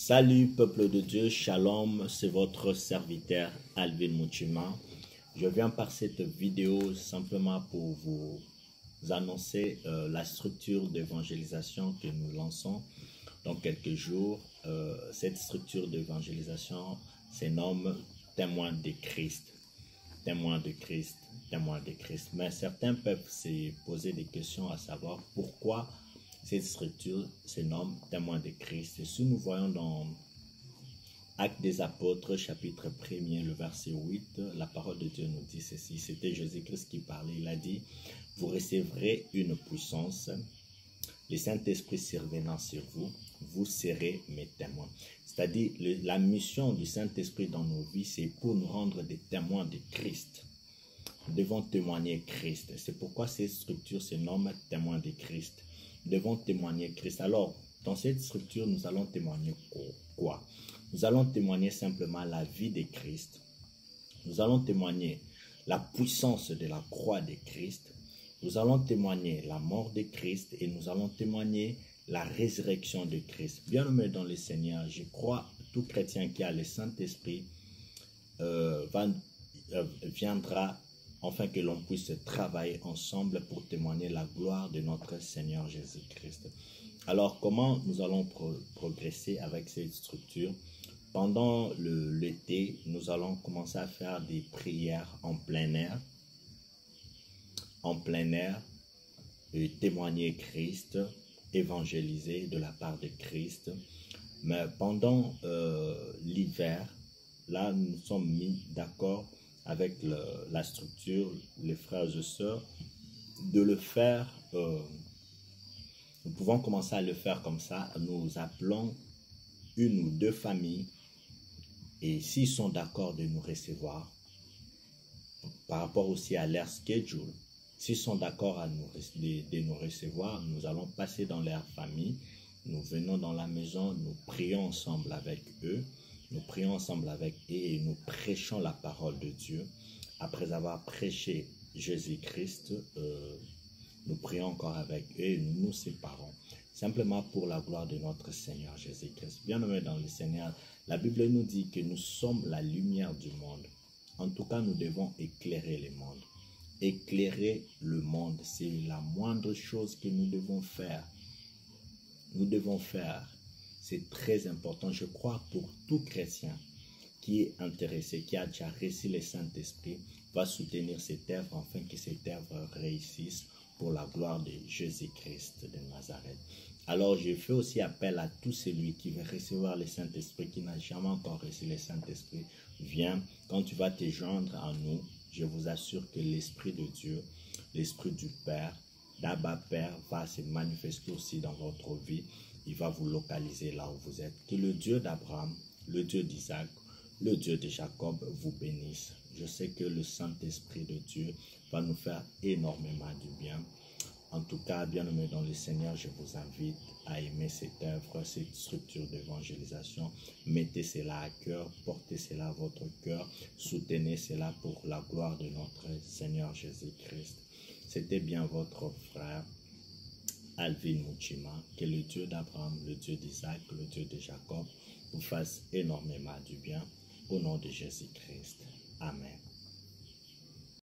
Salut peuple de Dieu, Shalom, c'est votre serviteur Alvin Muchima. Je viens par cette vidéo simplement pour vous annoncer la structure d'évangélisation que nous lançons dans quelques jours. Cette structure d'évangélisation se nomme Témoins de Christ. Témoins de Christ, témoins de Christ. Mais certains peuvent se poser des questions à savoir pourquoi cette structure se nomme Témoins de Christ. Et si nous voyons dans Actes des Apôtres, chapitre 1er, le verset 8, la parole de Dieu nous dit ceci. C'était Jésus-Christ qui parlait. Il a dit, vous recevrez une puissance, le Saint-Esprit survenant sur vous, vous serez mes témoins. C'est-à-dire, la mission du Saint-Esprit dans nos vies, c'est pour nous rendre des témoins de Christ. Nous devons témoigner Christ. C'est pourquoi cette structure se nomme Témoins de Christ. Nous devons témoigner Christ. Alors, dans cette structure, nous allons témoigner quoi? Nous allons témoigner simplement la vie de Christ. Nous allons témoigner la puissance de la croix de Christ. Nous allons témoigner la mort de Christ et nous allons témoigner la résurrection de Christ. Bien-aimé dans le Seigneur, je crois tout chrétien qui a le Saint-Esprit viendra afin que l'on puisse travailler ensemble pour témoigner la gloire de notre Seigneur Jésus-Christ. Alors, comment nous allons progresser avec cette structure? Pendant l'été, nous allons commencer à faire des prières en plein air, et témoigner Christ, évangéliser de la part de Christ. Mais pendant l'hiver, là, nous sommes mis d'accord avec la structure, les frères et sœurs, de le faire, nous pouvons commencer à le faire comme ça. Nous appelons une ou deux familles et s'ils sont d'accord de nous recevoir, par rapport aussi à leur schedule, s'ils sont d'accord de nous recevoir, nous allons passer dans leur famille, nous venons dans la maison, nous prions ensemble avec eux. Nous prions ensemble avec eux et nous prêchons la parole de Dieu. Après avoir prêché Jésus-Christ, nous prions encore avec eux et nous nous séparons. Simplement pour la gloire de notre Seigneur Jésus-Christ. Bien-aimés dans le Seigneur, la Bible nous dit que nous sommes la lumière du monde. En tout cas, nous devons éclairer le monde. Éclairer le monde, c'est la moindre chose que nous devons faire. Nous devons faire. C'est très important, je crois, pour tout chrétien qui est intéressé, qui a déjà reçu le Saint-Esprit, va soutenir cette œuvre afin que cette œuvre réussisse pour la gloire de Jésus-Christ de Nazareth. Alors, je fais aussi appel à tout celui qui veut recevoir le Saint-Esprit, qui n'a jamais encore reçu le Saint-Esprit. Viens, quand tu vas te joindre à nous, je vous assure que l'Esprit de Dieu, l'Esprit du Père, d'Abba Père, va se manifester aussi dans votre vie. Il va vous localiser là où vous êtes. Que le Dieu d'Abraham, le Dieu d'Isaac, le Dieu de Jacob vous bénisse. Je sais que le Saint-Esprit de Dieu va nous faire énormément du bien. En tout cas, bien-aimés dans le Seigneur, je vous invite à aimer cette œuvre, cette structure d'évangélisation. Mettez cela à cœur, portez cela à votre cœur, soutenez cela pour la gloire de notre Seigneur Jésus-Christ. C'était bien votre frère Alvin Muchima. Que le Dieu d'Abraham, le Dieu d'Isaac, le Dieu de Jacob vous fasse énormément du bien au nom de Jésus-Christ. Amen.